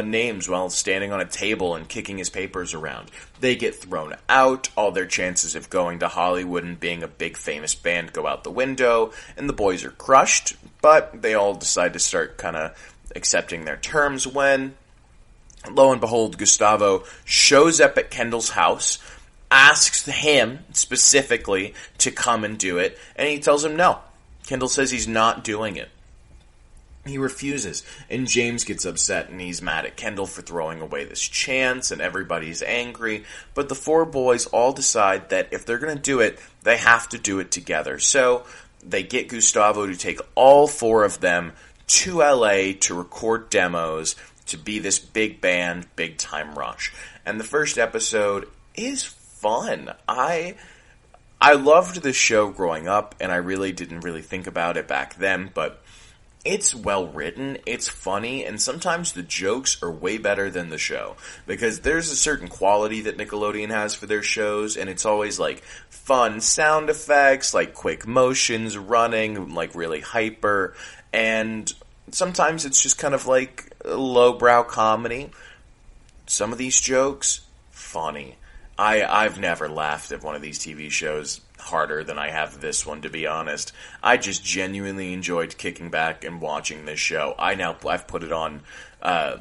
names while standing on a table and kicking his papers around. They get thrown out, all their chances of going to Hollywood and being a big famous band go out the window, and the boys are crushed, but they all decide to start kind of accepting their terms when, lo and behold, Gustavo shows up at Kendall's house, asks him specifically to come and do it, and he tells him no. Kendall says he's not doing it. He refuses, and James gets upset, and he's mad at Kendall for throwing away this chance, and everybody's angry, but the four boys all decide that if they're going to do it, they have to do it together. So they get Gustavo to take all four of them to LA to record demos, to be this big band, big time rush. And the first episode is fun. I loved this show growing up, and I really didn't really think about it back then, but it's well written, it's funny, and sometimes the jokes are way better than the show. Because there's a certain quality that Nickelodeon has for their shows, and it's always like fun sound effects, like quick motions, running, like really hyper, and sometimes it's just kind of like lowbrow comedy. Some of these jokes, funny. I've never laughed at one of these TV shows harder than I have this one, to be honest. I just genuinely enjoyed kicking back and watching this show. I've put it on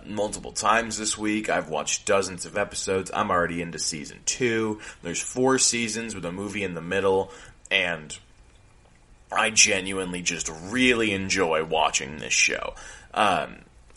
multiple times this week. I've watched dozens of episodes. I'm already into season 2. There's 4 seasons with a movie in the middle, and I genuinely just really enjoy watching this show.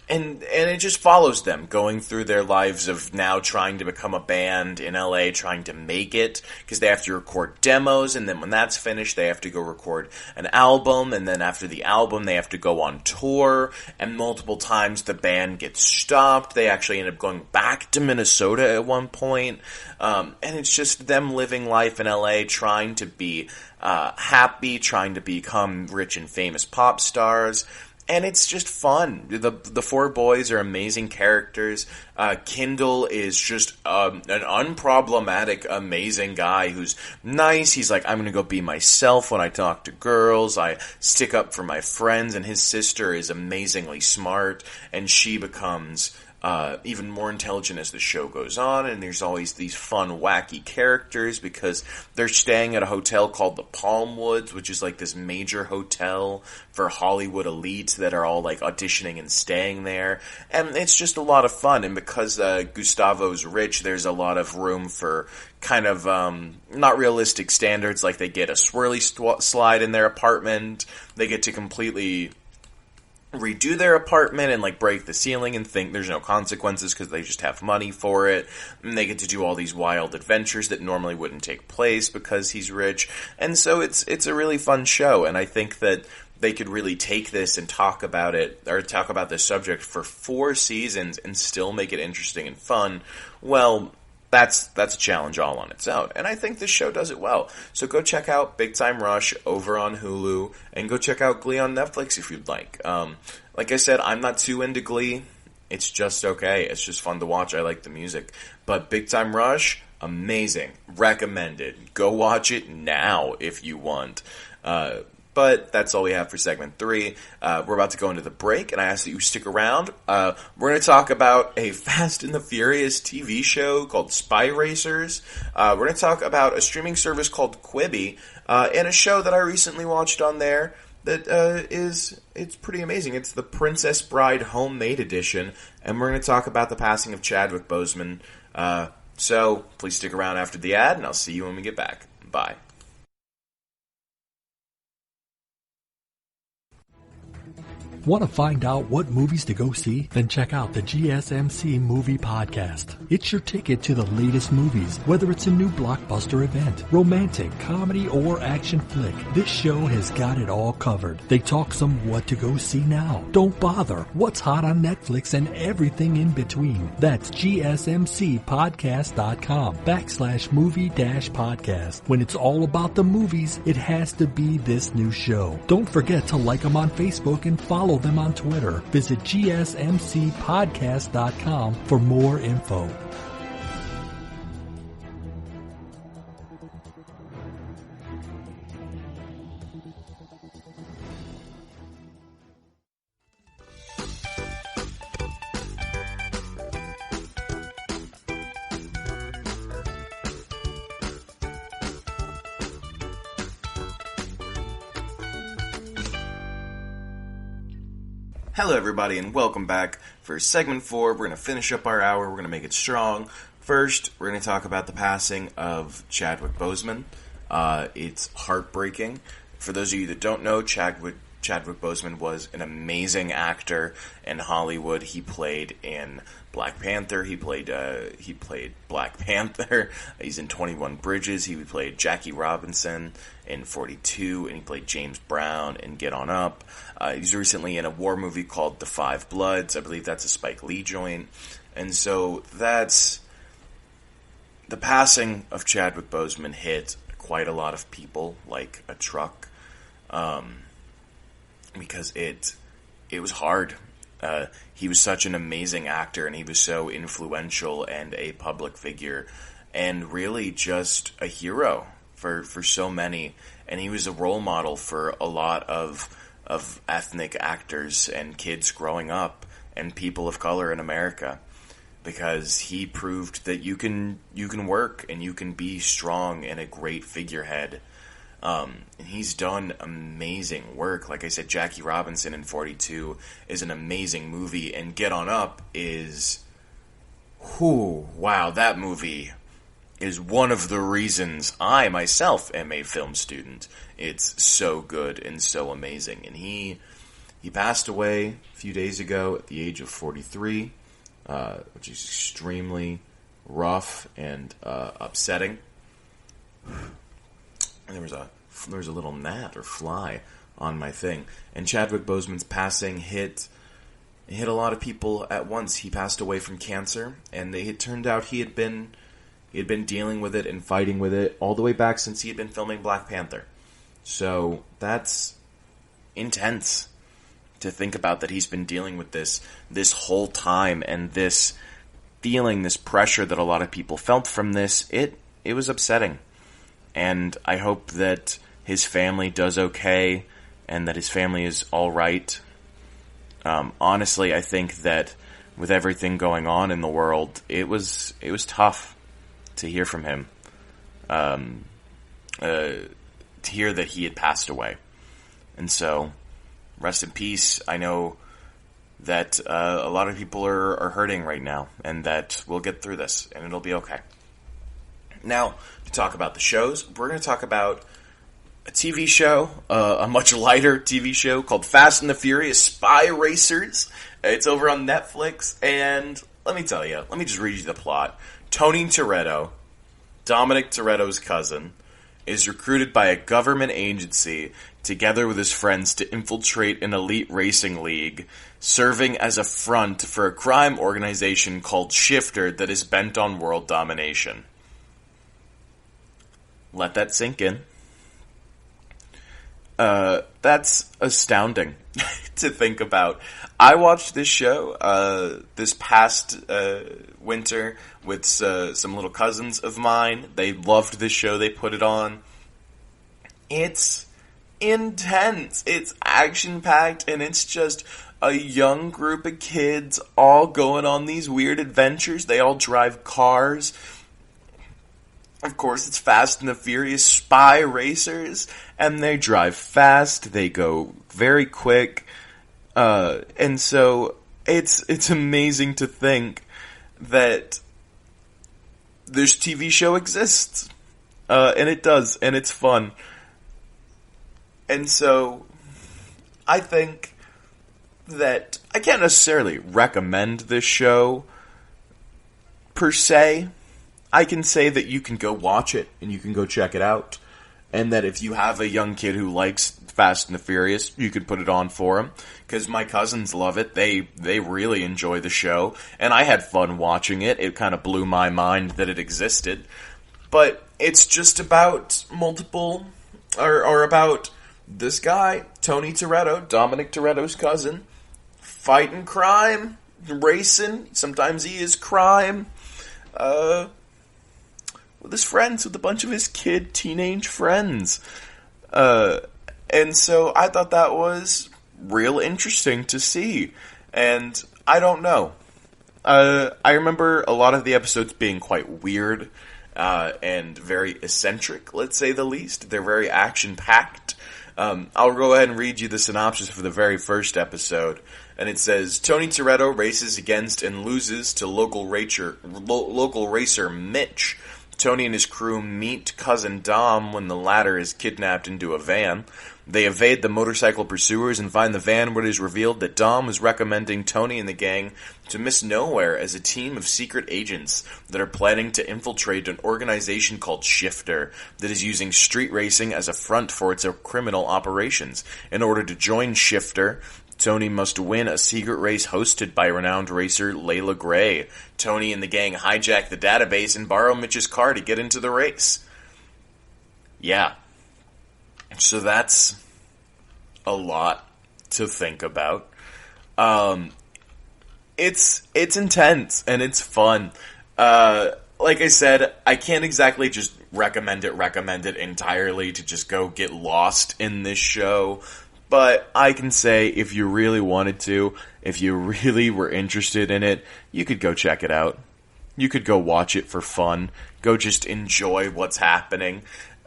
And it just follows them going through their lives of now trying to become a band in LA, trying to make it, because they have to record demos, and then when that's finished, they have to go record an album, and then after the album, they have to go on tour, and multiple times the band gets stopped. They actually end up going back to Minnesota at one point, and it's just them living life in LA, trying to be happy, trying to become rich and famous pop stars. And it's just fun. The four boys are amazing characters. Kendall is just an unproblematic, amazing guy who's nice. He's like, I'm going to go be myself when I talk to girls. I stick up for my friends. And his sister is amazingly smart. And she becomes even more intelligent as the show goes on, and there's always these fun, wacky characters because they're staying at a hotel called the Palmwoods, which is like this major hotel for Hollywood elites that are all like auditioning and staying there, and it's just a lot of fun. And because Gustavo's rich, there's a lot of room for kind of not realistic standards, like they get a swirly slide in their apartment, they get to completely redo their apartment and like break the ceiling and think there's no consequences because they just have money for it, and they get to do all these wild adventures that normally wouldn't take place because he's rich. And so it's a really fun show, and I think that they could really take this and talk about it, or talk about this subject for 4 seasons and still make it interesting and fun. Well, that's a challenge all on its own, and I think this show does it well. So go check out Big Time Rush over on Hulu, and go check out Glee on Netflix if you'd like. Like I said, I'm not too into Glee. It's just okay. It's just fun to watch. I like the music. But Big Time Rush, amazing. Recommended. Go watch it now if you want. But that's all we have for segment 3. We're about to go into the break, and I ask that you stick around. We're going to talk about a Fast and the Furious TV show called Spy Racers. We're going to talk about a streaming service called Quibi, and a show that I recently watched on there that it's pretty amazing. It's the Princess Bride Homemade Edition, and we're going to talk about the passing of Chadwick Boseman. So please stick around after the ad, and I'll see you when we get back. Bye. Want to find out what movies to go see? Then check out the GSMC Movie Podcast. It's your ticket to the latest movies, whether it's a new blockbuster event, romantic, comedy, or action flick. This show has got it all covered. They talk some what to go see now. Don't bother. What's hot on Netflix and everything in between. That's GSMCpodcast.com/movie-podcast. When it's all about the movies, it has to be this new show. Don't forget to like them on Facebook and follow them on Twitter. Visit GSMCpodcast.com for more info. Hello everybody and welcome back for segment 4. We're going to finish up our hour. We're going to make it strong. First, we're going to talk about the passing of Chadwick Boseman. It's heartbreaking. For those of you that don't know, Chadwick Boseman was an amazing actor in Hollywood. He played in Black Panther. He played Black Panther. He's in 21 Bridges. He played Jackie Robinson in 42, and he played James Brown in Get On Up. He's recently in a war movie called The Five Bloods. I believe that's a Spike Lee joint. And so that's... The passing of Chadwick Boseman hit quite a lot of people like a truck. Because it was hard. He was such an amazing actor, and he was so influential and a public figure, and really just a hero for so many. And he was a role model for a lot of ethnic actors and kids growing up and people of color in America, because he proved that you can work and you can be strong and a great figurehead. And he's done amazing work. Like I said, Jackie Robinson in 42 is an amazing movie, and Get On Up is... wow, that movie is one of the reasons I myself am a film student. It's so good and so amazing. And he passed away a few days ago at the age of 43, which is extremely rough and upsetting. And there was a little gnat or fly on my thing. And Chadwick Boseman's passing hit a lot of people at once. He passed away from cancer, and it turned out he had been dealing with it and fighting with it all the way back since he had been filming Black Panther. So that's intense to think about, that he's been dealing with this whole time, and this feeling, this pressure that a lot of people felt from this. It was upsetting. And I hope that his family does okay, and that his family is all right. Honestly, I think that with everything going on in the world, it was tough to hear from him. To hear that he had passed away. And so, rest in peace. I know that a lot of people are hurting right now, and that we'll get through this, and it'll be okay. Now, to talk about the shows, we're going to talk about a TV show, a much lighter TV show called Fast and the Furious Spy Racers. It's over on Netflix, and let me tell you, let me just read you the plot. Tony Toretto, Dominic Toretto's cousin, is recruited by a government agency together with his friends to infiltrate an elite racing league, serving as a front for a crime organization called Shifter that is bent on world domination. Let that sink in. That's astounding to think about. I watched this show this past winter with some little cousins of mine. They loved this show. They put it on. It's intense. It's action-packed, and it's just a young group of kids all going on these weird adventures. They all drive cars. of course, it's Fast and the Furious spy racers, and they drive fast, they go very quick, and so it's amazing to think that this TV show exists, and it does, and it's fun. And so, I think that I can't necessarily recommend this show, per se. I can say that you can go watch it, and you can go check it out, and that if you have a young kid who likes Fast and the Furious, you can put it on for him, because my cousins love it. They really enjoy the show, and I had fun watching it. It kind of blew my mind that it existed, but it's just about or about this guy, Tony Toretto, Dominic Toretto's cousin, fighting crime, racing, sometimes he is crime, with his friends, with a bunch of his teenage friends. And so I thought that was real interesting to see. And I don't know. I remember a lot of the episodes being quite weird, and very eccentric, let's say the least. They're very action-packed. I'll go ahead and read you the synopsis for the very first episode. And it says, Tony Toretto races against and loses to local racer Mitch. Tony and his crew meet cousin Dom when the latter is kidnapped into a van. They evade the motorcycle pursuers and find the van where it is revealed that Dom is recommending Tony and the gang to Miss Nowhere as a team of secret agents that are planning to infiltrate an organization called Shifter that is using street racing as a front for its criminal operations. In order to join Shifter, Tony must win a secret race hosted by renowned racer Layla Gray. Tony and the gang hijack the database and borrow Mitch's car to get into the race. Yeah. So that's a lot to think about. It's intense and it's fun. Like I said, I can't exactly just recommend it entirely to just go get lost in this show. But I can say if you really wanted to, if you really were interested in it, you could go check it out. You could go watch it for fun. Go just enjoy what's happening.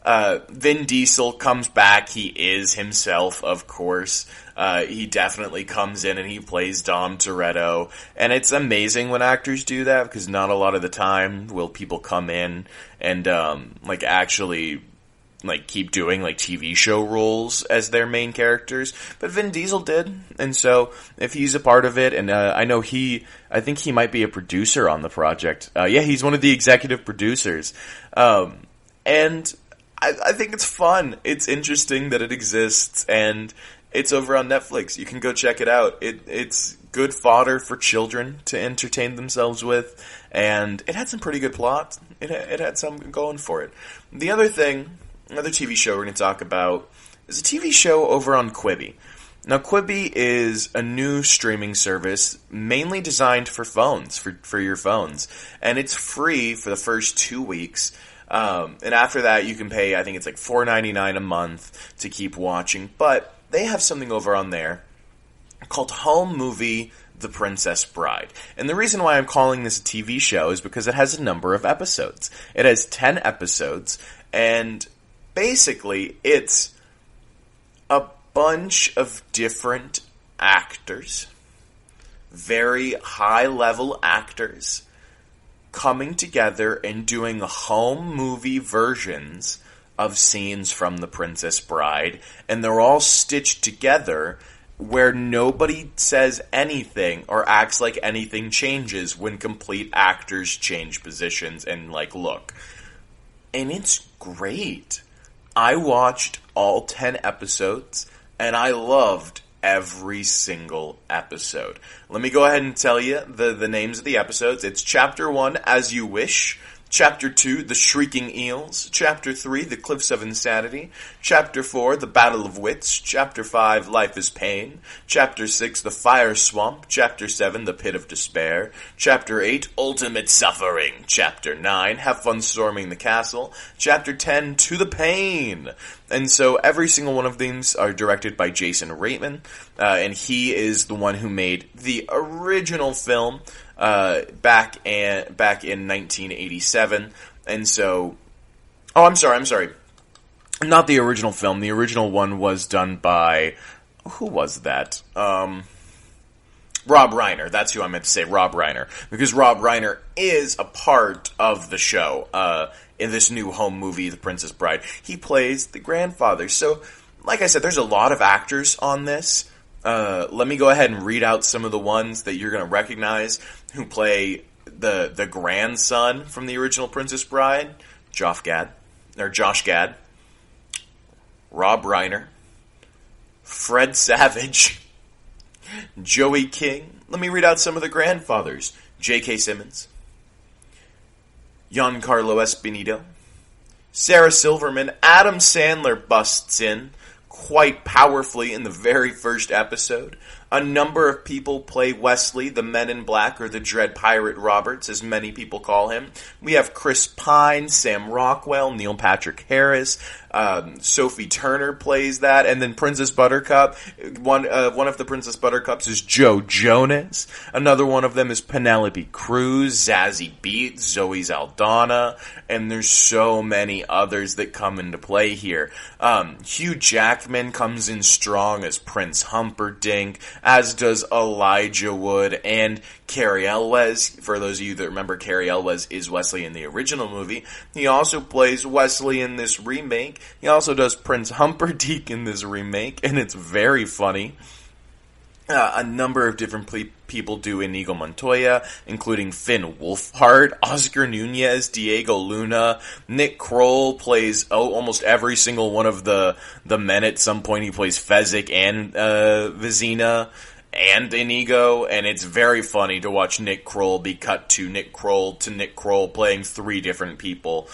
Vin Diesel comes back. He is himself, of course. He definitely comes in and he plays Dom Toretto. And it's amazing when actors do that, because not a lot of the time will people come in and, actually keep doing, TV show roles as their main characters. But Vin Diesel did. And so, if he's a part of it, and I think he might be a producer on the project. He's one of the executive producers. And I think it's fun. It's interesting that it exists, and it's over on Netflix. You can go check it out. It's good fodder for children to entertain themselves with, and it had some pretty good plot. It had some going for it. The other TV show we're going to talk about is a TV show over on Quibi. Now, Quibi is a new streaming service mainly designed for phones, for your phones. And it's free for the first 2 weeks. And after that, you can pay, I think it's $4.99 a month to keep watching. But they have something over on there called Home Movie The Princess Bride. And the reason why I'm calling this a TV show is because it has a number of episodes. It has 10 episodes, and basically, it's a bunch of different actors, very high-level actors, coming together and doing home movie versions of scenes from The Princess Bride, and they're all stitched together where nobody says anything or acts like anything changes when complete actors change positions and, look. And it's great. I watched all 10 episodes, and I loved every single episode. Let me go ahead and tell you the names of the episodes. It's Chapter 1, As You Wish. Chapter 2, The Shrieking Eels. Chapter 3, The Cliffs of Insanity. Chapter 4, The Battle of Wits. Chapter 5, Life is Pain. Chapter 6, The Fire Swamp. Chapter 7, The Pit of Despair. Chapter 8, Ultimate Suffering. Chapter 9, Have Fun Storming the Castle. Chapter 10, To the Pain. And so every single one of these are directed by Jason Reitman, and he is the one who made the original film back in 1987, and so Oh, I'm sorry. Not the original film. The original one was done by... Who was that? Rob Reiner. That's who I meant to say, Rob Reiner. Because Rob Reiner is a part of the show in this new home movie, The Princess Bride. He plays the grandfather. So, like I said, there's a lot of actors on this. Let me go ahead and read out some of the ones that you're going to recognize who play the grandson from the original Princess Bride. Josh Gad. Rob Reiner. Fred Savage. Joey King. Let me read out some of the grandfathers. J.K. Simmons. Giancarlo Esposito. Sarah Silverman. Adam Sandler busts in quite powerfully in the very first episode. A number of people play Wesley, the Men in Black, or the Dread Pirate Roberts, as many people call him. We have Chris Pine, Sam Rockwell, Neil Patrick Harris, Sophie Turner plays that, and then Princess Buttercup. One of the Princess Buttercups is Joe Jonas. Another one of them is Penelope Cruz, Zazie Beetz, Zoe Saldana, and there's so many others that come into play here. Hugh Jackman comes in strong as Prince Humperdinck, as does Elijah Wood and Cary Elwes. For those of you that remember, Cary Elwes is Wesley in the original movie. He also plays Wesley in this remake. He also does Prince Humperdinck in this remake, and it's very funny. A number of different people do Inigo Montoya, including Finn Wolfhard, Oscar Nunez, Diego Luna. Nick Kroll plays almost every single one of the men at some point. He plays Fezzik and Vizina and Inigo, and it's very funny to watch Nick Kroll be cut to Nick Kroll playing three different people.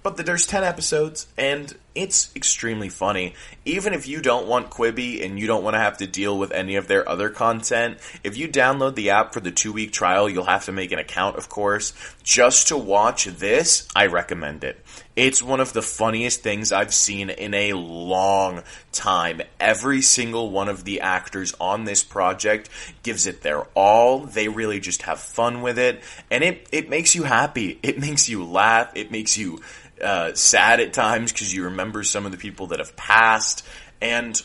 But there's 10 episodes, and it's extremely funny. Even if you don't want Quibi and you don't want to have to deal with any of their other content, if you download the app for the 2-week trial, you'll have to make an account, of course. Just to watch this, I recommend it. It's one of the funniest things I've seen in a long time. Every single one of the actors on this project gives it their all. They really just have fun with it, and it makes you happy. It makes you laugh. It makes you sad at times because you remember some of the people that have passed, and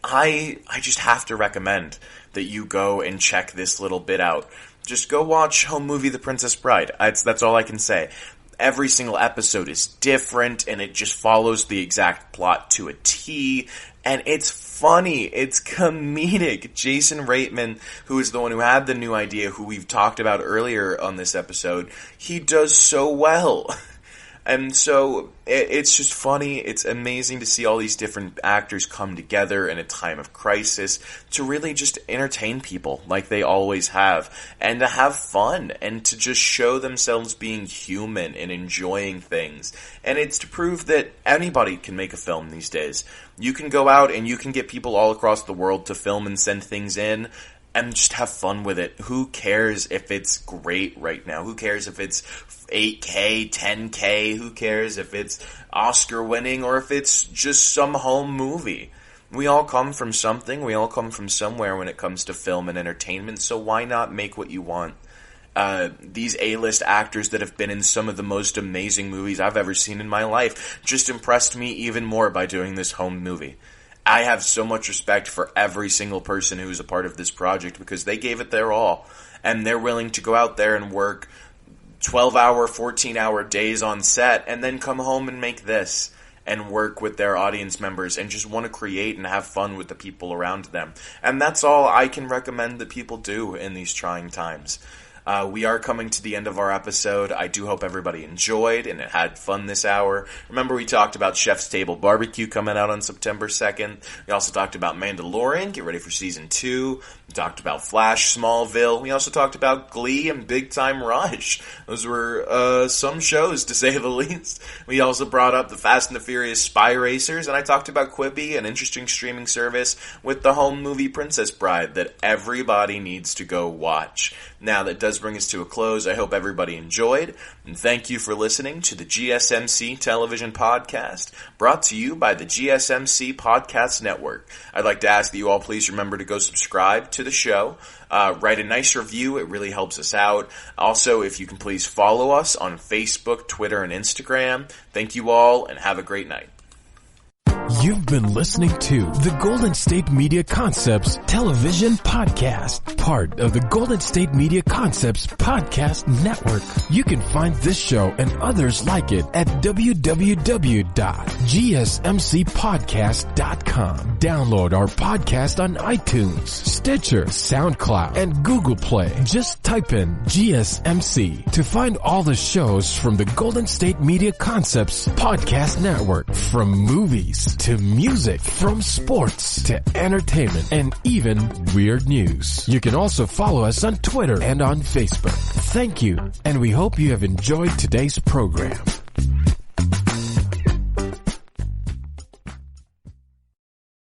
I just have to recommend that you go and check this little bit out. Just go watch home movie The Princess Bride. That's all I can say. Every single episode is different, and it just follows the exact plot to a T, and it's funny. It's comedic. Jason Reitman, who is the one who had the new idea, who we've talked about earlier on this episode, he does so well. And so it's just funny. It's amazing to see all these different actors come together in a time of crisis to really just entertain people like they always have, and to have fun, and to just show themselves being human and enjoying things. And it's to prove that anybody can make a film these days. You can go out and you can get people all across the world to film and send things in, and just have fun with it. Who cares if it's great right now? Who cares if it's 8K, 10K? Who cares if it's Oscar winning or if it's just some home movie? We all come from something. We all come from somewhere when it comes to film and entertainment, so why not make what you want? These A-list actors that have been in some of the most amazing movies I've ever seen in my life just impressed me even more by doing this home movie. I have so much respect for every single person who's a part of this project because they gave it their all, and they're willing to go out there and work 12-hour, 14-hour days on set and then come home and make this and work with their audience members and just want to create and have fun with the people around them. And that's all I can recommend that people do in these trying times. We are coming to the end of our episode. I do hope everybody enjoyed and had fun this hour. Remember, we talked about Chef's Table Barbecue coming out on September 2nd. We also talked about Mandalorian. Get ready for Season 2. We talked about Flash, Smallville. We also talked about Glee and Big Time Rush. Those were some shows, to say the least. We also brought up the Fast and the Furious Spy Racers, and I talked about Quibi, an interesting streaming service with the home movie Princess Bride that everybody needs to go watch. Now, that does does bring us to a close. I hope everybody enjoyed, and thank you for listening to the GSMC Television Podcast, brought to you by the GSMC Podcast Network. I'd like to ask that you all please remember to go subscribe to the show. Write a nice review. It really helps us out. Also, if you can please follow us on Facebook, Twitter, and Instagram. Thank you all, and have a great night. You've been listening to the Golden State Media Concepts Television Podcast, part of the Golden State Media Concepts Podcast Network. You can find this show and others like it at www.gsmcpodcast.com. Download our podcast on iTunes, Stitcher, SoundCloud, and Google Play. Just type in GSMC to find all the shows from the Golden State Media Concepts Podcast Network, from movies to music, from sports to entertainment, and even weird news. You can also follow us on Twitter and on Facebook. Thank you, and we hope you have enjoyed today's program.